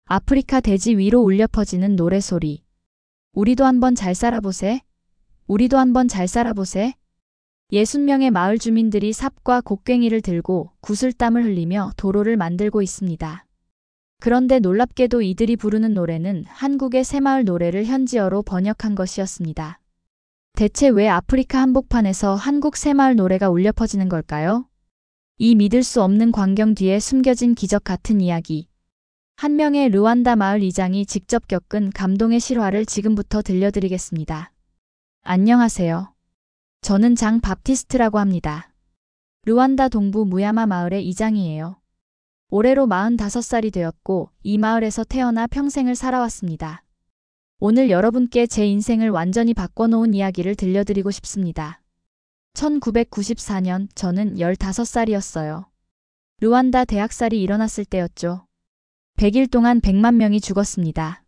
아프리카 대지 위로 울려 퍼지는 노래소리. 우리도 한번 잘 살아보세. 우리도 한번 잘 살아보세. 60명의 마을 주민들이 삽과 곡괭이를 들고 구슬땀을 흘리며 도로를 만들고 있습니다. 그런데 놀랍게도 이들이 부르는 노래는 한국의 새마을 노래를 현지어로 번역한 것이었습니다. 대체 왜 아프리카 한복판에서 한국 새마을 노래가 울려 퍼지는 걸까요? 이 믿을 수 없는 광경 뒤에 숨겨진 기적 같은 이야기. 한 명의 르완다 마을 이장이 직접 겪은 감동의 실화를 지금부터 들려드리겠습니다. 안녕하세요. 저는 장 밥티스트라고 합니다. 르완다 동부 무야마 마을의 이장이에요. 올해로 45살이 되었고 이 마을에서 태어나 평생을 살아왔습니다. 오늘 여러분께 제 인생을 완전히 바꿔놓은 이야기를 들려드리고 싶습니다. 1994년 저는 15살이었어요. 르완다 대학살이 일어났을 때였죠. 100일 동안 100만 명이 죽었습니다.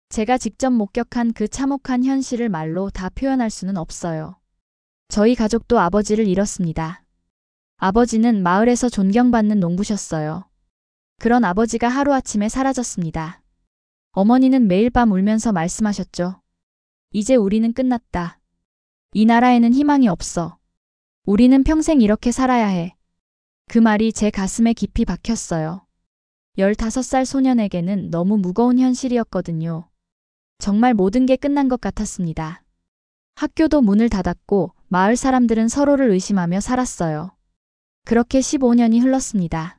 제가 직접 목격한 그 참혹한 현실을 말로 다 표현할 수는 없어요. 저희 가족도 아버지를 잃었습니다. 아버지는 마을에서 존경받는 농부셨어요. 그런 아버지가 하루아침에 사라졌습니다. 어머니는 매일 밤 울면서 말씀하셨죠. 이제 우리는 끝났다. 이 나라에는 희망이 없어. 우리는 평생 이렇게 살아야 해. 그 말이 제 가슴에 깊이 박혔어요. 15살 소년에게는 너무 무거운 현실이었거든요. 정말 모든 게 끝난 것 같았습니다. 학교도 문을 닫았고 마을 사람들은 서로를 의심하며 살았어요. 그렇게 15년이 흘렀습니다.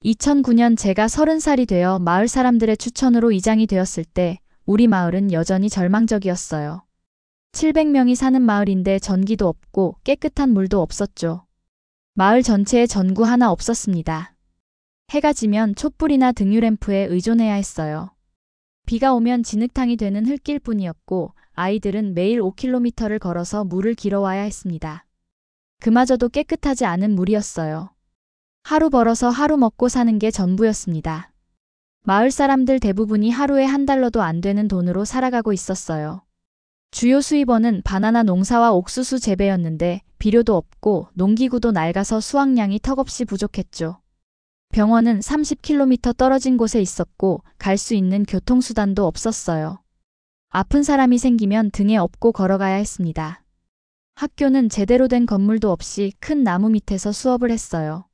2009년 제가 30살이 되어 마을 사람들의 추천으로 이장이 되었을 때 우리 마을은 여전히 절망적이었어요. 700명이 사는 마을인데 전기도 없고 깨끗한 물도 없었죠. 마을 전체에 전구 하나 없었습니다. 해가 지면 촛불이나 등유램프에 의존해야 했어요. 비가 오면 진흙탕이 되는 흙길뿐이었고 아이들은 매일 5km를 걸어서 물을 길어와야 했습니다. 그마저도 깨끗하지 않은 물이었어요. 하루 벌어서 하루 먹고 사는 게 전부였습니다. 마을 사람들 대부분이 하루에 $1도 안 되는 돈으로 살아가고 있었어요. 주요 수입원은 바나나 농사와 옥수수 재배였는데 비료도 없고 농기구도 낡아서 수확량이 턱없이 부족했죠. 병원은 30km 떨어진 곳에 있었고 갈 수 있는 교통수단도 없었어요. 아픈 사람이 생기면 등에 업고 걸어가야 했습니다. 학교는 제대로 된 건물도 없이 큰 나무 밑에서 수업을 했어요.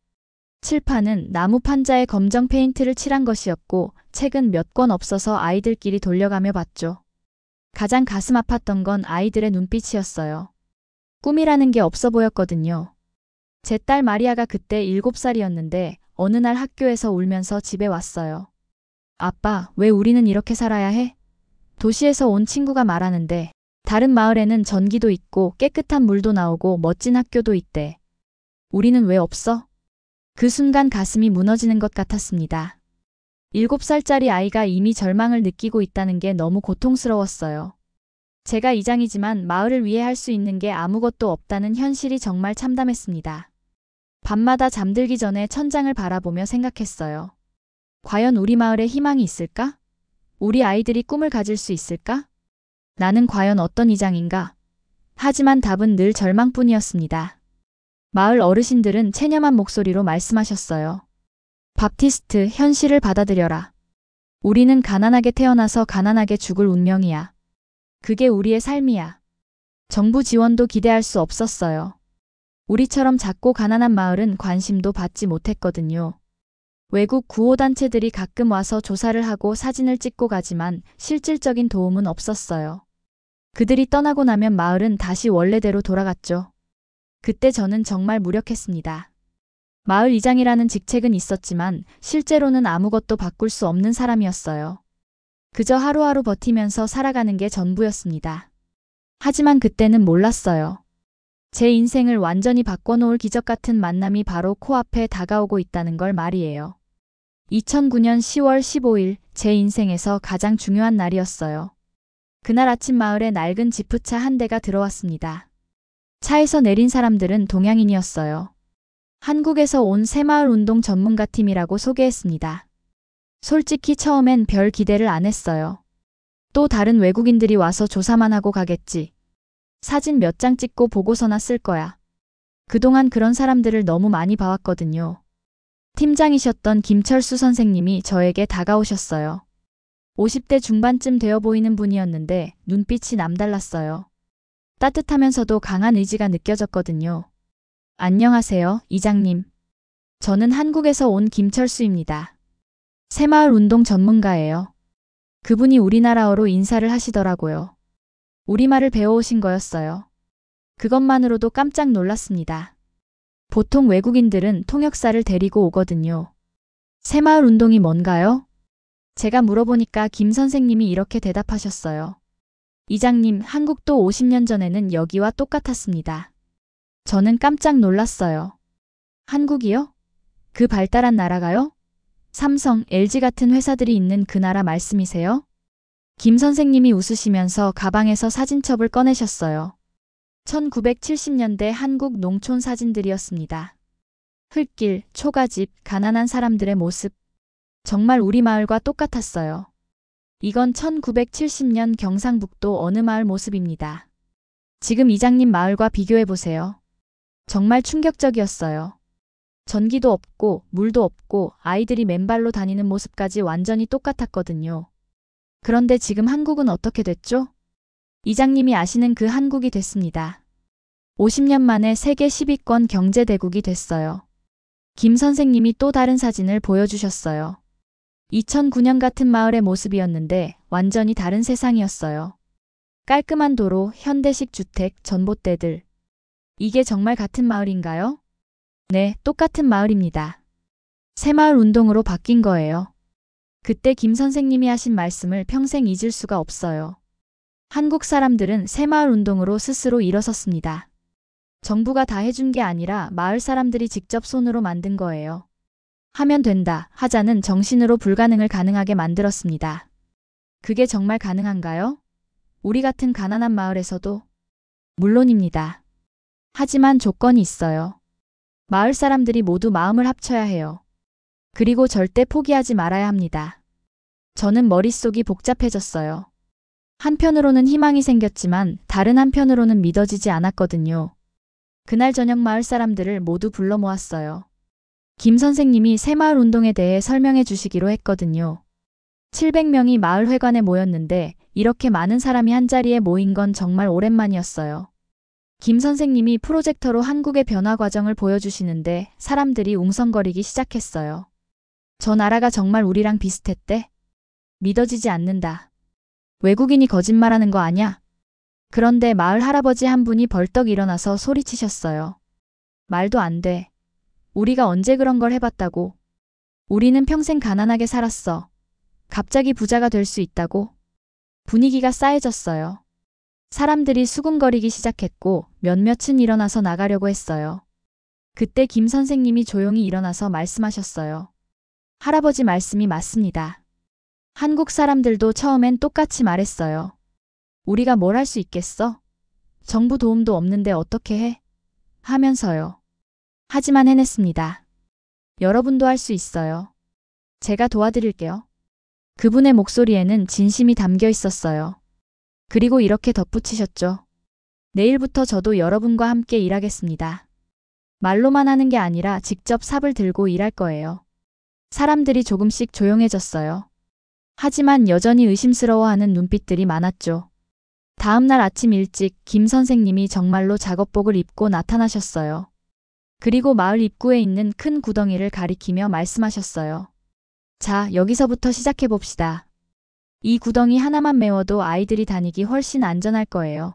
칠판은 나무 판자에 검정 페인트를 칠한 것이었고 책은 몇 권 없어서 아이들끼리 돌려가며 봤죠. 가장 가슴 아팠던 건 아이들의 눈빛이었어요. 꿈이라는 게 없어 보였거든요. 제 딸 마리아가 그때 7살이었는데 어느 날 학교에서 울면서 집에 왔어요. 아빠, 왜 우리는 이렇게 살아야 해? 도시에서 온 친구가 말하는데 다른 마을에는 전기도 있고 깨끗한 물도 나오고 멋진 학교도 있대. 우리는 왜 없어? 그 순간 가슴이 무너지는 것 같았습니다. 7살짜리 아이가 이미 절망을 느끼고 있다는 게 너무 고통스러웠어요. 제가 이장이지만 마을을 위해 할 수 있는 게 아무것도 없다는 현실이 정말 참담했습니다. 밤마다 잠들기 전에 천장을 바라보며 생각했어요. 과연 우리 마을에 희망이 있을까? 우리 아이들이 꿈을 가질 수 있을까? 나는 과연 어떤 이장인가? 하지만 답은 늘 절망뿐이었습니다. 마을 어르신들은 체념한 목소리로 말씀하셨어요. 밥티스트, 현실을 받아들여라. 우리는 가난하게 태어나서 가난하게 죽을 운명이야. 그게 우리의 삶이야. 정부 지원도 기대할 수 없었어요. 우리처럼 작고 가난한 마을은 관심도 받지 못했거든요. 외국 구호단체들이 가끔 와서 조사를 하고 사진을 찍고 가지만 실질적인 도움은 없었어요. 그들이 떠나고 나면 마을은 다시 원래대로 돌아갔죠. 그때 저는 정말 무력했습니다. 마을 이장이라는 직책은 있었지만 실제로는 아무것도 바꿀 수 없는 사람이었어요. 그저 하루하루 버티면서 살아가는 게 전부였습니다. 하지만 그때는 몰랐어요. 제 인생을 완전히 바꿔놓을 기적 같은 만남이 바로 코앞에 다가오고 있다는 걸 말이에요. 2009년 10월 15일 제 인생에서 가장 중요한 날이었어요. 그날 아침 마을에 낡은 지프차 한 대가 들어왔습니다. 차에서 내린 사람들은 동양인이었어요. 한국에서 온 새마을 운동 전문가 팀이라고 소개했습니다. 솔직히 처음엔 별 기대를 안 했어요. 또 다른 외국인들이 와서 조사만 하고 가겠지. 사진 몇 장 찍고 보고서나 쓸 거야. 그동안 그런 사람들을 너무 많이 봐왔거든요. 팀장이셨던 김철수 선생님이 저에게 다가오셨어요. 50대 중반쯤 되어 보이는 분이었는데 눈빛이 남달랐어요. 따뜻하면서도 강한 의지가 느껴졌거든요. 안녕하세요, 이장님. 저는 한국에서 온 김철수입니다. 새마을 운동 전문가예요. 그분이 우리나라어로 인사를 하시더라고요. 우리말을 배워오신 거였어요. 그것만으로도 깜짝 놀랐습니다. 보통 외국인들은 통역사를 데리고 오거든요. 새마을 운동이 뭔가요? 제가 물어보니까 김 선생님이 이렇게 대답하셨어요. 이장님, 한국도 50년 전에는 여기와 똑같았습니다. 저는 깜짝 놀랐어요. 한국이요? 그 발달한 나라가요? 삼성, LG 같은 회사들이 있는 그 나라 말씀이세요? 김 선생님이 웃으시면서 가방에서 사진첩을 꺼내셨어요. 1970년대 한국 농촌 사진들이었습니다. 흙길, 초가집, 가난한 사람들의 모습. 정말 우리 마을과 똑같았어요. 이건 1970년 경상북도 어느 마을 모습입니다. 지금 이장님 마을과 비교해보세요. 정말 충격적이었어요. 전기도 없고 물도 없고 아이들이 맨발로 다니는 모습까지 완전히 똑같았거든요. 그런데 지금 한국은 어떻게 됐죠? 이장님이 아시는 그 한국이 됐습니다. 50년 만에 세계 10위권 경제대국이 됐어요. 김 선생님이 또 다른 사진을 보여주셨어요. 2009년 같은 마을의 모습이었는데 완전히 다른 세상이었어요. 깔끔한 도로, 현대식 주택, 전봇대들. 이게 정말 같은 마을인가요? 네, 똑같은 마을입니다. 새마을 운동으로 바뀐 거예요. 그때 김 선생님이 하신 말씀을 평생 잊을 수가 없어요. 한국 사람들은 새마을 운동으로 스스로 일어섰습니다. 정부가 다 해준 게 아니라 마을 사람들이 직접 손으로 만든 거예요. 하면 된다, 하자는 정신으로 불가능을 가능하게 만들었습니다. 그게 정말 가능한가요? 우리 같은 가난한 마을에서도? 물론입니다. 하지만 조건이 있어요. 마을 사람들이 모두 마음을 합쳐야 해요. 그리고 절대 포기하지 말아야 합니다. 저는 머릿속이 복잡해졌어요. 한편으로는 희망이 생겼지만 다른 한편으로는 믿어지지 않았거든요. 그날 저녁 마을 사람들을 모두 불러 모았어요. 김 선생님이 새마을 운동에 대해 설명해 주시기로 했거든요. 700명이 마을 회관에 모였는데 이렇게 많은 사람이 한자리에 모인 건 정말 오랜만이었어요. 김 선생님이 프로젝터로 한국의 변화 과정을 보여주시는데 사람들이 웅성거리기 시작했어요. 저 나라가 정말 우리랑 비슷했대? 믿어지지 않는다. 외국인이 거짓말하는 거 아냐? 그런데 마을 할아버지 한 분이 벌떡 일어나서 소리치셨어요. 말도 안 돼. 우리가 언제 그런 걸 해봤다고? 우리는 평생 가난하게 살았어. 갑자기 부자가 될 수 있다고? 분위기가 싸해졌어요. 사람들이 수군거리기 시작했고 몇몇은 일어나서 나가려고 했어요. 그때 김 선생님이 조용히 일어나서 말씀하셨어요. 할아버지 말씀이 맞습니다. 한국 사람들도 처음엔 똑같이 말했어요. 우리가 뭘 할 수 있겠어? 정부 도움도 없는데 어떻게 해? 하면서요. 하지만 해냈습니다. 여러분도 할 수 있어요. 제가 도와드릴게요. 그분의 목소리에는 진심이 담겨 있었어요. 그리고 이렇게 덧붙이셨죠. 내일부터 저도 여러분과 함께 일하겠습니다. 말로만 하는 게 아니라 직접 삽을 들고 일할 거예요. 사람들이 조금씩 조용해졌어요. 하지만 여전히 의심스러워하는 눈빛들이 많았죠. 다음 날 아침 일찍 김 선생님이 정말로 작업복을 입고 나타나셨어요. 그리고 마을 입구에 있는 큰 구덩이를 가리키며 말씀하셨어요. 자, 여기서부터 시작해봅시다. 이 구덩이 하나만 메워도 아이들이 다니기 훨씬 안전할 거예요.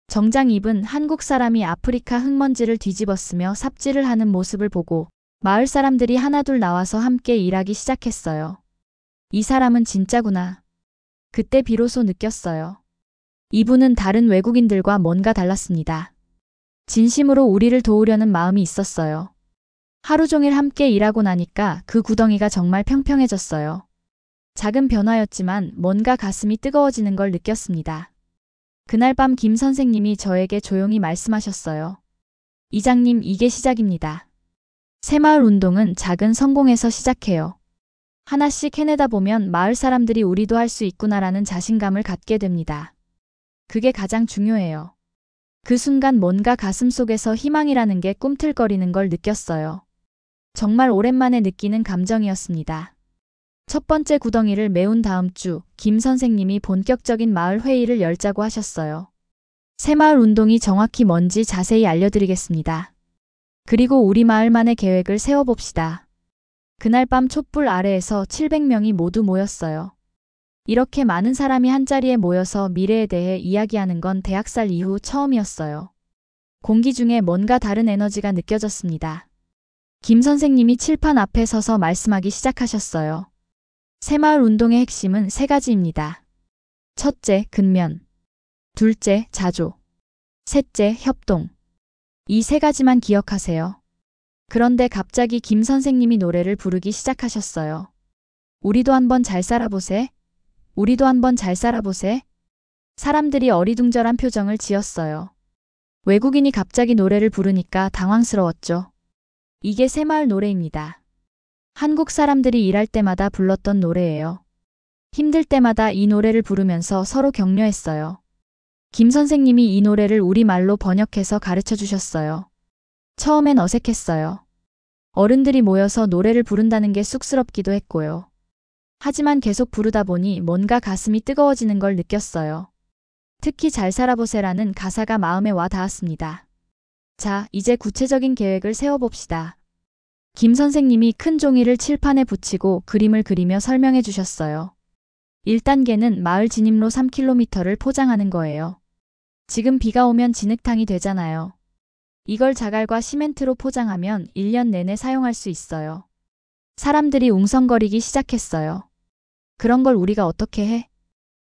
정장 입은 한국 사람이 아프리카 흙먼지를 뒤집어쓰며 삽질을 하는 모습을 보고 마을 사람들이 하나둘 나와서 함께 일하기 시작했어요. 이 사람은 진짜구나. 그때 비로소 느꼈어요. 이분은 다른 외국인들과 뭔가 달랐습니다. 진심으로 우리를 도우려는 마음이 있었어요. 하루 종일 함께 일하고 나니까 그 구덩이가 정말 평평해졌어요. 작은 변화였지만 뭔가 가슴이 뜨거워지는 걸 느꼈습니다. 그날 밤 김 선생님이 저에게 조용히 말씀하셨어요. 이장님, 이게 시작입니다. 새마을 운동은 작은 성공에서 시작해요. 하나씩 해내다 보면 마을 사람들이 우리도 할 수 있구나라는 자신감을 갖게 됩니다. 그게 가장 중요해요. 그 순간 뭔가 가슴속에서 희망이라는 게 꿈틀거리는 걸 느꼈어요. 정말 오랜만에 느끼는 감정이었습니다. 첫 번째 구덩이를 메운 다음 주 김 선생님이 본격적인 마을 회의를 열자고 하셨어요. 새마을 운동이 정확히 뭔지 자세히 알려드리겠습니다. 그리고 우리 마을만의 계획을 세워봅시다. 그날 밤 촛불 아래에서 700명이 모두 모였어요. 이렇게 많은 사람이 한자리에 모여서 미래에 대해 이야기하는 건 대학살 이후 처음이었어요. 공기 중에 뭔가 다른 에너지가 느껴졌습니다. 김 선생님이 칠판 앞에 서서 말씀하기 시작하셨어요. 새마을 운동의 핵심은 세 가지입니다. 첫째, 근면. 둘째, 자조. 셋째, 협동. 이 세 가지만 기억하세요. 그런데 갑자기 김 선생님이 노래를 부르기 시작하셨어요. 우리도 한번 잘 살아보세. 우리도 한번 잘 살아보세. 사람들이 어리둥절한 표정을 지었어요. 외국인이 갑자기 노래를 부르니까 당황스러웠죠. 이게 새마을 노래입니다. 한국 사람들이 일할 때마다 불렀던 노래예요. 힘들 때마다 이 노래를 부르면서 서로 격려했어요. 김 선생님이 이 노래를 우리말로 번역해서 가르쳐 주셨어요. 처음엔 어색했어요. 어른들이 모여서 노래를 부른다는 게 쑥스럽기도 했고요. 하지만 계속 부르다 보니 뭔가 가슴이 뜨거워지는 걸 느꼈어요. 특히 잘 살아보세라는 가사가 마음에 와 닿았습니다. 자, 이제 구체적인 계획을 세워봅시다. 김 선생님이 큰 종이를 칠판에 붙이고 그림을 그리며 설명해 주셨어요. 1단계는 마을 진입로 3km를 포장하는 거예요. 지금 비가 오면 진흙탕이 되잖아요. 이걸 자갈과 시멘트로 포장하면 1년 내내 사용할 수 있어요. 사람들이 웅성거리기 시작했어요. 그런 걸 우리가 어떻게 해?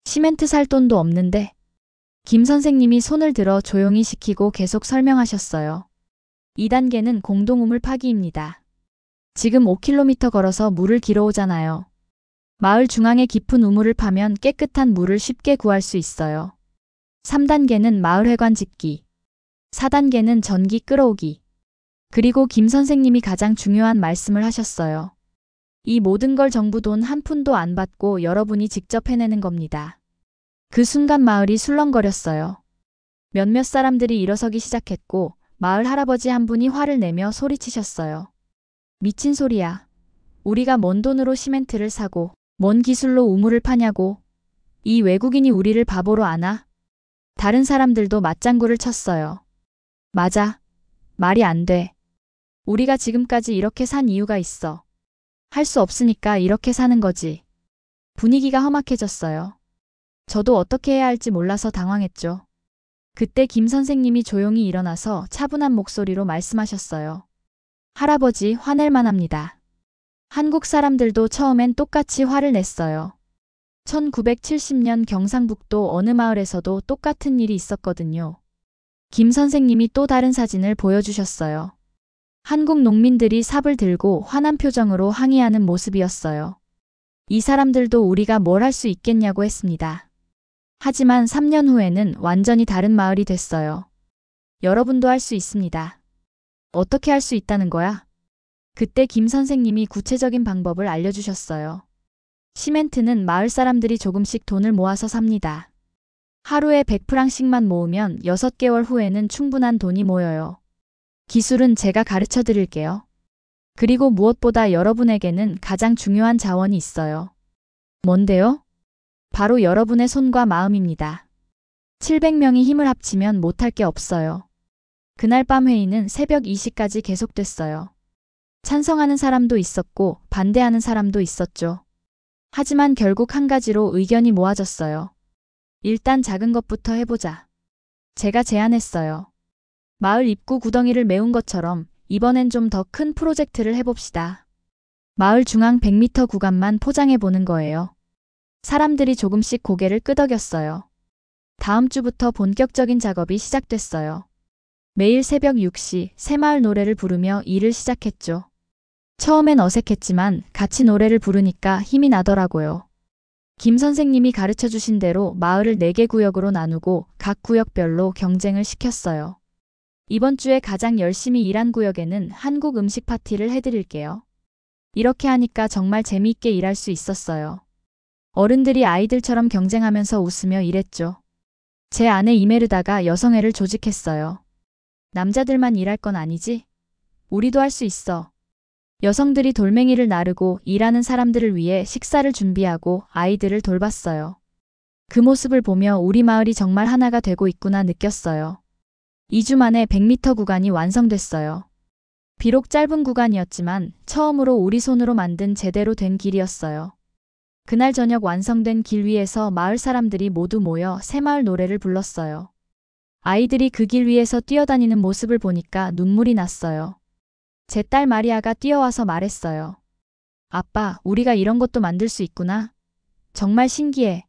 시멘트 살 돈도 없는데. 김 선생님이 손을 들어 조용히 시키고 계속 설명하셨어요. 2단계는 공동우물 파기입니다. 지금 5km 걸어서 물을 길어오잖아요. 마을 중앙에 깊은 우물을 파면 깨끗한 물을 쉽게 구할 수 있어요. 3단계는 마을회관 짓기. 4단계는 전기 끌어오기. 그리고 김 선생님이 가장 중요한 말씀을 하셨어요. 이 모든 걸 정부 돈 한 푼도 안 받고 여러분이 직접 해내는 겁니다. 그 순간 마을이 술렁거렸어요. 몇몇 사람들이 일어서기 시작했고 마을 할아버지 한 분이 화를 내며 소리치셨어요. 미친 소리야. 우리가 뭔 돈으로 시멘트를 사고 뭔 기술로 우물을 파냐고. 이 외국인이 우리를 바보로 아나? 다른 사람들도 맞장구를 쳤어요. 맞아. 말이 안 돼. 우리가 지금까지 이렇게 산 이유가 있어. 할 수 없으니까 이렇게 사는 거지. 분위기가 험악해졌어요. 저도 어떻게 해야 할지 몰라서 당황했죠. 그때 김 선생님이 조용히 일어나서 차분한 목소리로 말씀하셨어요. 할아버지, 화낼 만합니다. 한국 사람들도 처음엔 똑같이 화를 냈어요. 1970년 경상북도 어느 마을에서도 똑같은 일이 있었거든요. 김 선생님이 또 다른 사진을 보여주셨어요. 한국 농민들이 삽을 들고 화난 표정으로 항의하는 모습이었어요. 이 사람들도 우리가 뭘 할 수 있겠냐고 했습니다. 하지만 3년 후에는 완전히 다른 마을이 됐어요. 여러분도 할 수 있습니다. 어떻게 할 수 있다는 거야? 그때 김 선생님이 구체적인 방법을 알려주셨어요. 시멘트는 마을 사람들이 조금씩 돈을 모아서 삽니다. 하루에 100프랑씩만 모으면 6개월 후에는 충분한 돈이 모여요. 기술은 제가 가르쳐 드릴게요. 그리고 무엇보다 여러분에게는 가장 중요한 자원이 있어요. 뭔데요? 바로 여러분의 손과 마음입니다. 700명이 힘을 합치면 못할 게 없어요. 그날 밤 회의는 새벽 2시까지 계속됐어요. 찬성하는 사람도 있었고 반대하는 사람도 있었죠. 하지만 결국 한 가지로 의견이 모아졌어요. 일단 작은 것부터 해보자. 제가 제안했어요. 마을 입구 구덩이를 메운 것처럼 이번엔 좀 더 큰 프로젝트를 해봅시다. 마을 중앙 100m 구간만 포장해보는 거예요. 사람들이 조금씩 고개를 끄덕였어요. 다음 주부터 본격적인 작업이 시작됐어요. 매일 새벽 6시 새마을 노래를 부르며 일을 시작했죠. 처음엔 어색했지만 같이 노래를 부르니까 힘이 나더라고요. 김 선생님이 가르쳐 주신 대로 마을을 4개 구역으로 나누고 각 구역별로 경쟁을 시켰어요. 이번 주에 가장 열심히 일한 구역에는 한국 음식 파티를 해드릴게요. 이렇게 하니까 정말 재미있게 일할 수 있었어요. 어른들이 아이들처럼 경쟁하면서 웃으며 일했죠. 제 아내 이메르다가 여성회를 조직했어요. 남자들만 일할 건 아니지? 우리도 할 수 있어. 여성들이 돌멩이를 나르고 일하는 사람들을 위해 식사를 준비하고 아이들을 돌봤어요. 그 모습을 보며 우리 마을이 정말 하나가 되고 있구나 느꼈어요. 2주 만에 100m 구간이 완성됐어요. 비록 짧은 구간이었지만 처음으로 우리 손으로 만든 제대로 된 길이었어요. 그날 저녁 완성된 길 위에서 마을 사람들이 모두 모여 새마을 노래를 불렀어요. 아이들이 그 길 위에서 뛰어다니는 모습을 보니까 눈물이 났어요. 제 딸 마리아가 뛰어와서 말했어요. 아빠, 우리가 이런 것도 만들 수 있구나. 정말 신기해.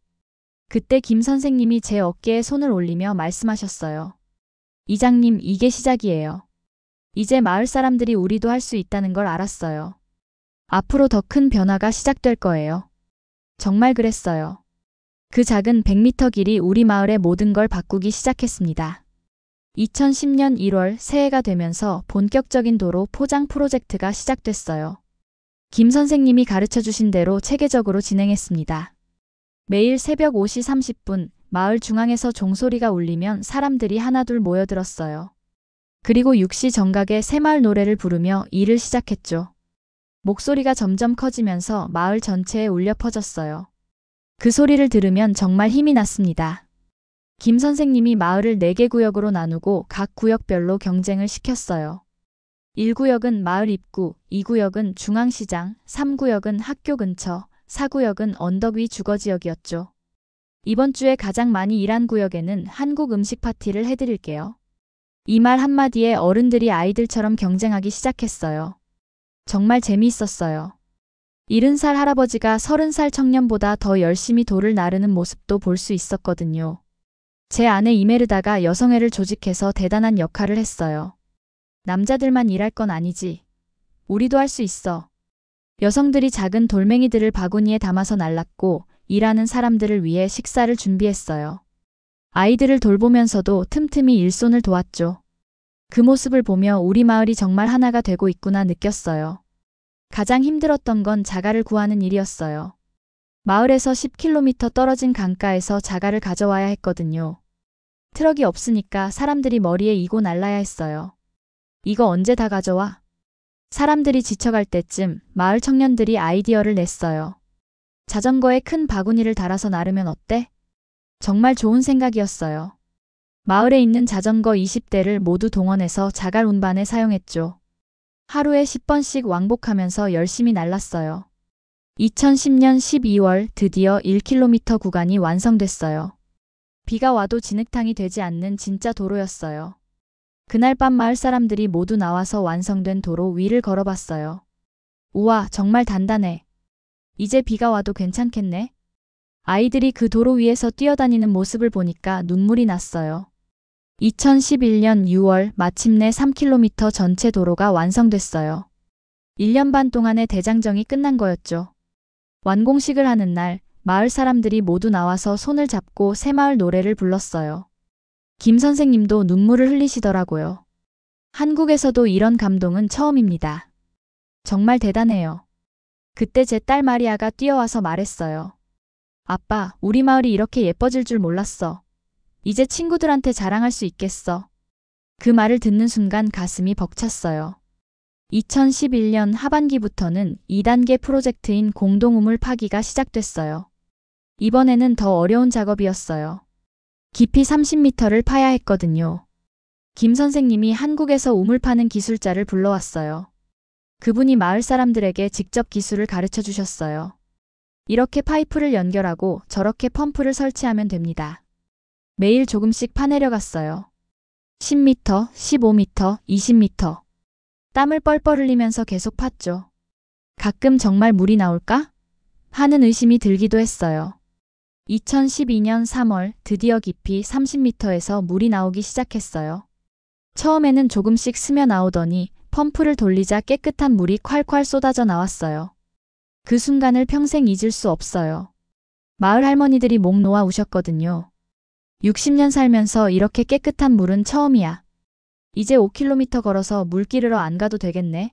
그때 김 선생님이 제 어깨에 손을 올리며 말씀하셨어요. 이장님, 이게 시작이에요. 이제 마을 사람들이 우리도 할 수 있다는 걸 알았어요. 앞으로 더 큰 변화가 시작될 거예요. 정말 그랬어요. 그 작은 100m 길이 우리 마을의 모든 걸 바꾸기 시작했습니다. 2010년 1월 새해가 되면서 본격적인 도로 포장 프로젝트가 시작됐어요. 김 선생님이 가르쳐 주신 대로 체계적으로 진행했습니다. 매일 새벽 5시 30분 마을 중앙에서 종소리가 울리면 사람들이 하나둘 모여들었어요. 그리고 6시 정각에 새마을 노래를 부르며 일을 시작했죠. 목소리가 점점 커지면서 마을 전체에 울려 퍼졌어요. 그 소리를 들으면 정말 힘이 났습니다. 김 선생님이 마을을 4개 구역으로 나누고 각 구역별로 경쟁을 시켰어요. 1구역은 마을 입구, 2구역은 중앙시장, 3구역은 학교 근처, 4구역은 언덕 위 주거지역이었죠. 이번 주에 가장 많이 일한 구역에는 한국 음식 파티를 해드릴게요. 이 말 한마디에 어른들이 아이들처럼 경쟁하기 시작했어요. 정말 재미있었어요. 70살 할아버지가 30살 청년보다 더 열심히 돌을 나르는 모습도 볼 수 있었거든요. 제 아내 이메르다가 여성회를 조직해서 대단한 역할을 했어요. 남자들만 일할 건 아니지. 우리도 할 수 있어. 여성들이 작은 돌멩이들을 바구니에 담아서 날랐고 일하는 사람들을 위해 식사를 준비했어요. 아이들을 돌보면서도 틈틈이 일손을 도왔죠. 그 모습을 보며 우리 마을이 정말 하나가 되고 있구나 느꼈어요. 가장 힘들었던 건 자갈을 구하는 일이었어요. 마을에서 10km 떨어진 강가에서 자갈을 가져와야 했거든요. 트럭이 없으니까 사람들이 머리에 이고 날라야 했어요. 이거 언제 다 가져와? 사람들이 지쳐갈 때쯤 마을 청년들이 아이디어를 냈어요. 자전거에 큰 바구니를 달아서 나르면 어때? 정말 좋은 생각이었어요. 마을에 있는 자전거 20대를 모두 동원해서 자갈 운반에 사용했죠. 하루에 10번씩 왕복하면서 열심히 날랐어요. 2010년 12월 드디어 1km 구간이 완성됐어요. 비가 와도 진흙탕이 되지 않는 진짜 도로였어요. 그날 밤 마을 사람들이 모두 나와서 완성된 도로 위를 걸어봤어요. 우와, 정말 단단해. 이제 비가 와도 괜찮겠네? 아이들이 그 도로 위에서 뛰어다니는 모습을 보니까 눈물이 났어요. 2011년 6월 마침내 3km 전체 도로가 완성됐어요. 1년 반 동안의 대장정이 끝난 거였죠. 완공식을 하는 날 마을 사람들이 모두 나와서 손을 잡고 새마을 노래를 불렀어요. 김 선생님도 눈물을 흘리시더라고요. 한국에서도 이런 감동은 처음입니다. 정말 대단해요. 그때 제 딸 마리아가 뛰어와서 말했어요. 아빠, 우리 마을이 이렇게 예뻐질 줄 몰랐어. 이제 친구들한테 자랑할 수 있겠어. 그 말을 듣는 순간 가슴이 벅찼어요. 2011년 하반기부터는 2단계 프로젝트인 공동우물 파기가 시작됐어요. 이번에는 더 어려운 작업이었어요. 깊이 30m를 파야 했거든요. 김 선생님이 한국에서 우물 파는 기술자를 불러왔어요. 그분이 마을 사람들에게 직접 기술을 가르쳐 주셨어요. 이렇게 파이프를 연결하고 저렇게 펌프를 설치하면 됩니다. 매일 조금씩 파내려갔어요. 10m, 15m, 20m. 땀을 뻘뻘 흘리면서 계속 팠죠. 가끔 정말 물이 나올까? 하는 의심이 들기도 했어요. 2012년 3월 드디어 깊이 30m에서 물이 나오기 시작했어요. 처음에는 조금씩 스며 나오더니 펌프를 돌리자 깨끗한 물이 콸콸 쏟아져 나왔어요. 그 순간을 평생 잊을 수 없어요. 마을 할머니들이 목 놓아 우셨거든요. 60년 살면서 이렇게 깨끗한 물은 처음이야. 이제 5km 걸어서 물 기르러 안 가도 되겠네.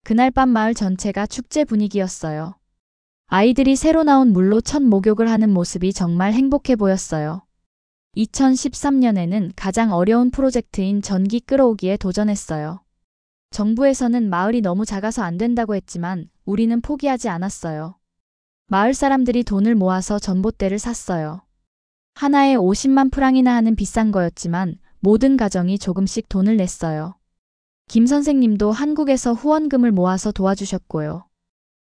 그날 밤 마을 전체가 축제 분위기였어요. 아이들이 새로 나온 물로 첫 목욕을 하는 모습이 정말 행복해 보였어요. 2013년에는 가장 어려운 프로젝트인 전기 끌어오기에 도전했어요. 정부에서는 마을이 너무 작아서 안 된다고 했지만 우리는 포기하지 않았어요. 마을 사람들이 돈을 모아서 전봇대를 샀어요. 하나에 50만 프랑이나 하는 비싼 거였지만 모든 가정이 조금씩 돈을 냈어요. 김 선생님도 한국에서 후원금을 모아서 도와주셨고요.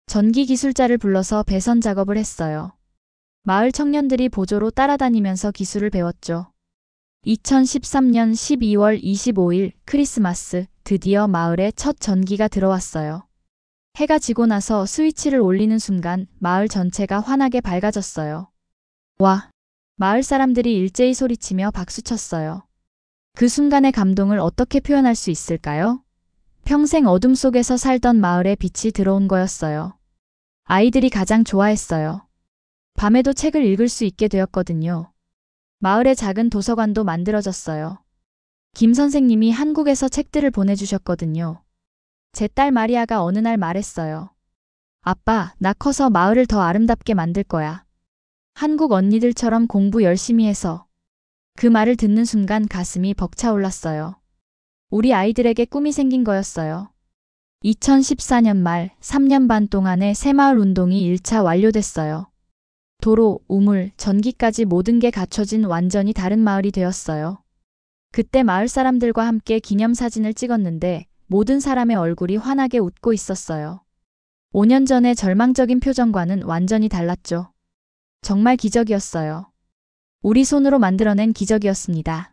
전기 기술자를 불러서 배선 작업을 했어요. 마을 청년들이 보조로 따라다니면서 기술을 배웠죠. 2013년 12월 25일 크리스마스, 드디어 마을에 첫 전기가 들어왔어요. 해가 지고 나서 스위치를 올리는 순간 마을 전체가 환하게 밝아졌어요. 와! 마을 사람들이 일제히 소리치며 박수쳤어요. 그 순간의 감동을 어떻게 표현할 수 있을까요? 평생 어둠 속에서 살던 마을에 빛이 들어온 거였어요. 아이들이 가장 좋아했어요. 밤에도 책을 읽을 수 있게 되었거든요. 마을에 작은 도서관도 만들어졌어요. 김 선생님이 한국에서 책들을 보내주셨거든요. 제 딸 마리아가 어느 날 말했어요. 아빠, 나 커서 마을을 더 아름답게 만들 거야. 한국 언니들처럼 공부 열심히 해서. 그 말을 듣는 순간 가슴이 벅차올랐어요. 우리 아이들에게 꿈이 생긴 거였어요. 2014년 말 3년 반 동안의 새마을 운동이 1차 완료됐어요. 도로, 우물, 전기까지 모든 게 갖춰진 완전히 다른 마을이 되었어요. 그때 마을 사람들과 함께 기념사진을 찍었는데 모든 사람의 얼굴이 환하게 웃고 있었어요. 5년 전의 절망적인 표정과는 완전히 달랐죠. 정말 기적이었어요. 우리 손으로 만들어낸 기적이었습니다.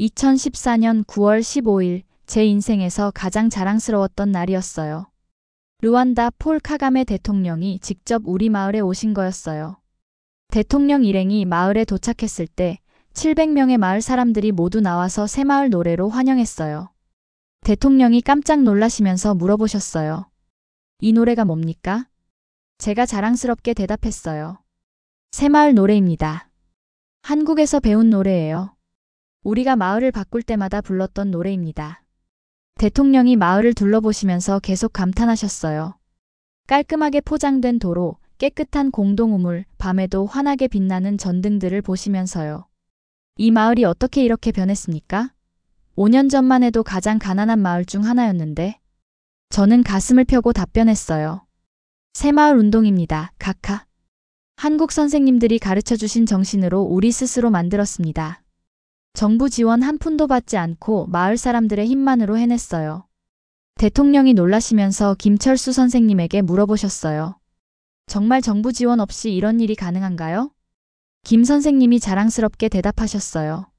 2014년 9월 15일 제 인생에서 가장 자랑스러웠던 날이었어요. 루안다 폴 카가메 대통령이 직접 우리 마을에 오신 거였어요. 대통령 일행이 마을에 도착했을 때 700명의 마을 사람들이 모두 나와서 새마을 노래로 환영했어요. 대통령이 깜짝 놀라시면서 물어보셨어요. 이 노래가 뭡니까? 제가 자랑스럽게 대답했어요. 새마을 노래입니다. 한국에서 배운 노래예요. 우리가 마을을 바꿀 때마다 불렀던 노래입니다. 대통령이 마을을 둘러보시면서 계속 감탄하셨어요. 깔끔하게 포장된 도로, 깨끗한 공동우물, 밤에도 환하게 빛나는 전등들을 보시면서요. 이 마을이 어떻게 이렇게 변했습니까? 5년 전만 해도 가장 가난한 마을 중 하나였는데. 저는 가슴을 펴고 답변했어요. 새마을 운동입니다. 카카. 한국 선생님들이 가르쳐주신 정신으로 우리 스스로 만들었습니다. 정부 지원 한 푼도 받지 않고 마을 사람들의 힘만으로 해냈어요. 대통령이 놀라시면서 김철수 선생님에게 물어보셨어요. 정말 정부 지원 없이 이런 일이 가능한가요? 김 선생님이 자랑스럽게 대답하셨어요.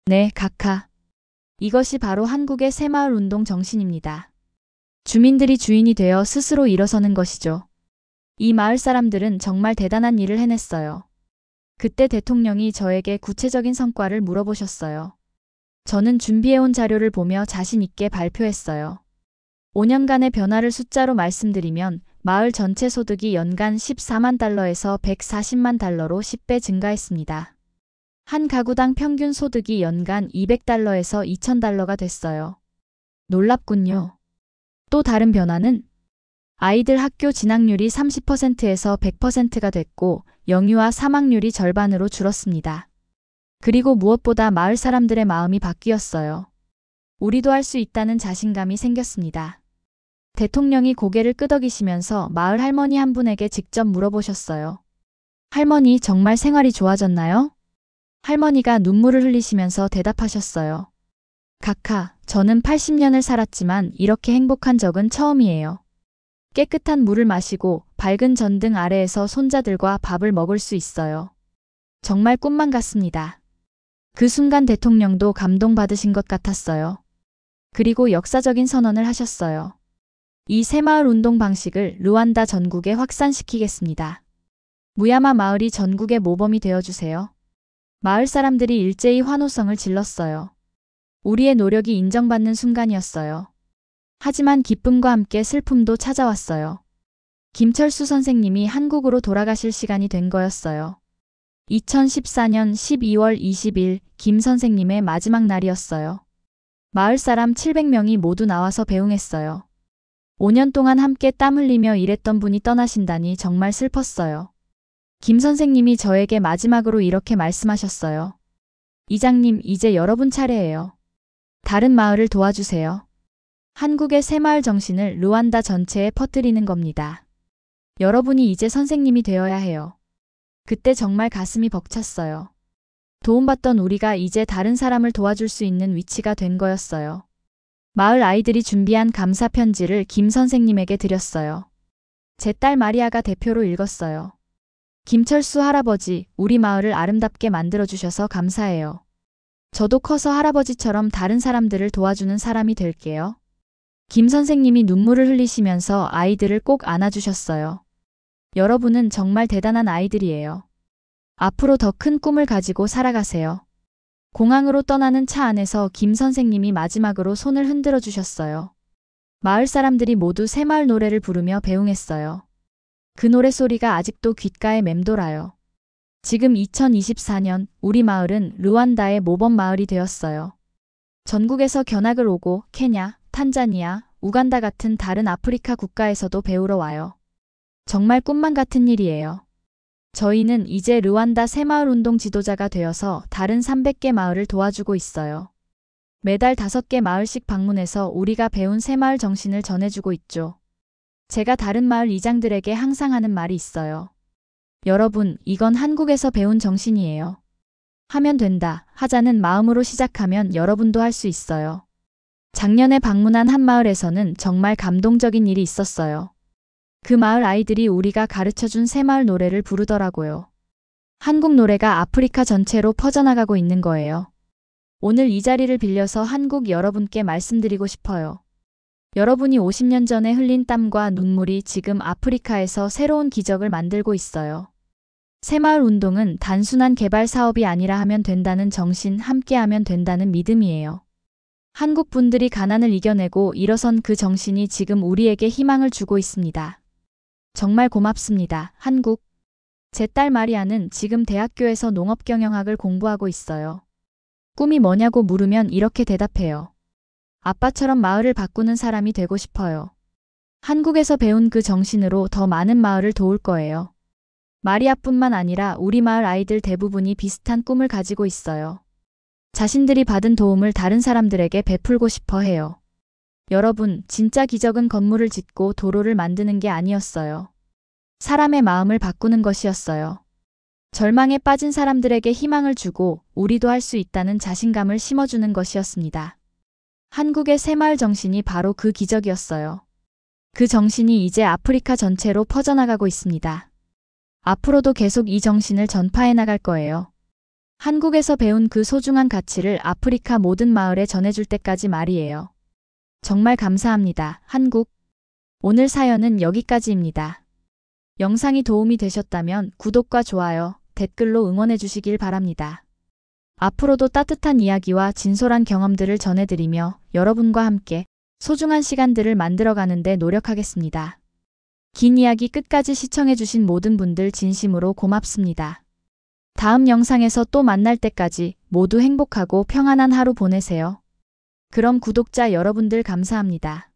네, 카카. 이것이 바로 한국의 새마을 운동 정신입니다. 주민들이 주인이 되어 스스로 일어서는 것이죠. 이 마을 사람들은 정말 대단한 일을 해냈어요. 그때 대통령이 저에게 구체적인 성과를 물어보셨어요. 저는 준비해온 자료를 보며 자신 있게 발표했어요. 5년간의 변화를 숫자로 말씀드리면 마을 전체 소득이 연간 14만 달러에서 140만 달러로 10배 증가했습니다. 한 가구당 평균 소득이 연간 200달러에서 2000달러가 됐어요. 놀랍군요. 또 다른 변화는 아이들 학교 진학률이 30%에서 100%가 됐고 영유아 사망률이 절반으로 줄었습니다. 그리고 무엇보다 마을 사람들의 마음이 바뀌었어요. 우리도 할 수 있다는 자신감이 생겼습니다. 대통령이 고개를 끄덕이시면서 마을 할머니 한 분에게 직접 물어보셨어요. 할머니, 정말 생활이 좋아졌나요? 할머니가 눈물을 흘리시면서 대답하셨어요. 카카, 저는 80년을 살았지만 이렇게 행복한 적은 처음이에요. 깨끗한 물을 마시고 밝은 전등 아래에서 손자들과 밥을 먹을 수 있어요. 정말 꿈만 같습니다. 그 순간 대통령도 감동받으신 것 같았어요. 그리고 역사적인 선언을 하셨어요. 이 새마을 운동 방식을 루안다 전국에 확산시키겠습니다. 무야마 마을이 전국의 모범이 되어주세요. 마을 사람들이 일제히 환호성을 질렀어요. 우리의 노력이 인정받는 순간이었어요. 하지만 기쁨과 함께 슬픔도 찾아왔어요. 김철수 선생님이 한국으로 돌아가실 시간이 된 거였어요. 2014년 12월 20일 김 선생님의 마지막 날이었어요. 마을 사람 700명이 모두 나와서 배웅했어요. 5년 동안 함께 땀 흘리며 일했던 분이 떠나신다니 정말 슬펐어요. 김 선생님이 저에게 마지막으로 이렇게 말씀하셨어요. 이장님, 이제 여러분 차례예요. 다른 마을을 도와주세요. 한국의 새마을 정신을 루안다 전체에 퍼뜨리는 겁니다. 여러분이 이제 선생님이 되어야 해요. 그때 정말 가슴이 벅찼어요. 도움받던 우리가 이제 다른 사람을 도와줄 수 있는 위치가 된 거였어요. 마을 아이들이 준비한 감사 편지를 김 선생님에게 드렸어요. 제 딸 마리아가 대표로 읽었어요. 김철수 할아버지, 우리 마을을 아름답게 만들어주셔서 감사해요. 저도 커서 할아버지처럼 다른 사람들을 도와주는 사람이 될게요. 김 선생님이 눈물을 흘리시면서 아이들을 꼭 안아주셨어요. 여러분은 정말 대단한 아이들이에요. 앞으로 더 큰 꿈을 가지고 살아가세요. 공항으로 떠나는 차 안에서 김 선생님이 마지막으로 손을 흔들어 주셨어요. 마을 사람들이 모두 새마을 노래를 부르며 배웅했어요. 그 노래소리가 아직도 귓가에 맴돌아요. 지금 2024년 우리 마을은 루안다의 모범 마을이 되었어요. 전국에서 견학을 오고 케냐, 탄자니아, 우간다 같은 다른 아프리카 국가에서도 배우러 와요. 정말 꿈만 같은 일이에요. 저희는 이제 루안다 새마을 운동 지도자가 되어서 다른 300개 마을을 도와주고 있어요. 매달 5개 마을씩 방문해서 우리가 배운 새마을 정신을 전해주고 있죠. 제가 다른 마을 이장들에게 항상 하는 말이 있어요. 여러분, 이건 한국에서 배운 정신이에요. 하면 된다, 하자는 마음으로 시작하면 여러분도 할 수 있어요. 작년에 방문한 한 마을에서는 정말 감동적인 일이 있었어요. 그 마을 아이들이 우리가 가르쳐준 새마을 노래를 부르더라고요. 한국 노래가 아프리카 전체로 퍼져나가고 있는 거예요. 오늘 이 자리를 빌려서 한국 여러분께 말씀드리고 싶어요. 여러분이 50년 전에 흘린 땀과 눈물이 지금 아프리카에서 새로운 기적을 만들고 있어요. 새마을 운동은 단순한 개발 사업이 아니라 하면 된다는 정신, 함께하면 된다는 믿음이에요. 한국 분들이 가난을 이겨내고 일어선 그 정신이 지금 우리에게 희망을 주고 있습니다. 정말 고맙습니다, 한국. 제 딸 마리아는 지금 대학교에서 농업경영학을 공부하고 있어요. 꿈이 뭐냐고 물으면 이렇게 대답해요. 아빠처럼 마을을 바꾸는 사람이 되고 싶어요. 한국에서 배운 그 정신으로 더 많은 마을을 도울 거예요. 마리아뿐만 아니라 우리 마을 아이들 대부분이 비슷한 꿈을 가지고 있어요. 자신들이 받은 도움을 다른 사람들에게 베풀고 싶어 해요. 여러분, 진짜 기적은 건물을 짓고 도로를 만드는 게 아니었어요. 사람의 마음을 바꾸는 것이었어요. 절망에 빠진 사람들에게 희망을 주고 우리도 할 수 있다는 자신감을 심어주는 것이었습니다. 한국의 새마을 정신이 바로 그 기적이었어요. 그 정신이 이제 아프리카 전체로 퍼져나가고 있습니다. 앞으로도 계속 이 정신을 전파해 나갈 거예요. 한국에서 배운 그 소중한 가치를 아프리카 모든 마을에 전해줄 때까지 말이에요. 정말 감사합니다, 한국. 오늘 사연은 여기까지입니다. 영상이 도움이 되셨다면 구독과 좋아요, 댓글로 응원해 주시길 바랍니다. 앞으로도 따뜻한 이야기와 진솔한 경험들을 전해드리며 여러분과 함께 소중한 시간들을 만들어가는 데 노력하겠습니다. 긴 이야기 끝까지 시청해주신 모든 분들 진심으로 고맙습니다. 다음 영상에서 또 만날 때까지 모두 행복하고 평안한 하루 보내세요. 그럼 구독자 여러분들 감사합니다.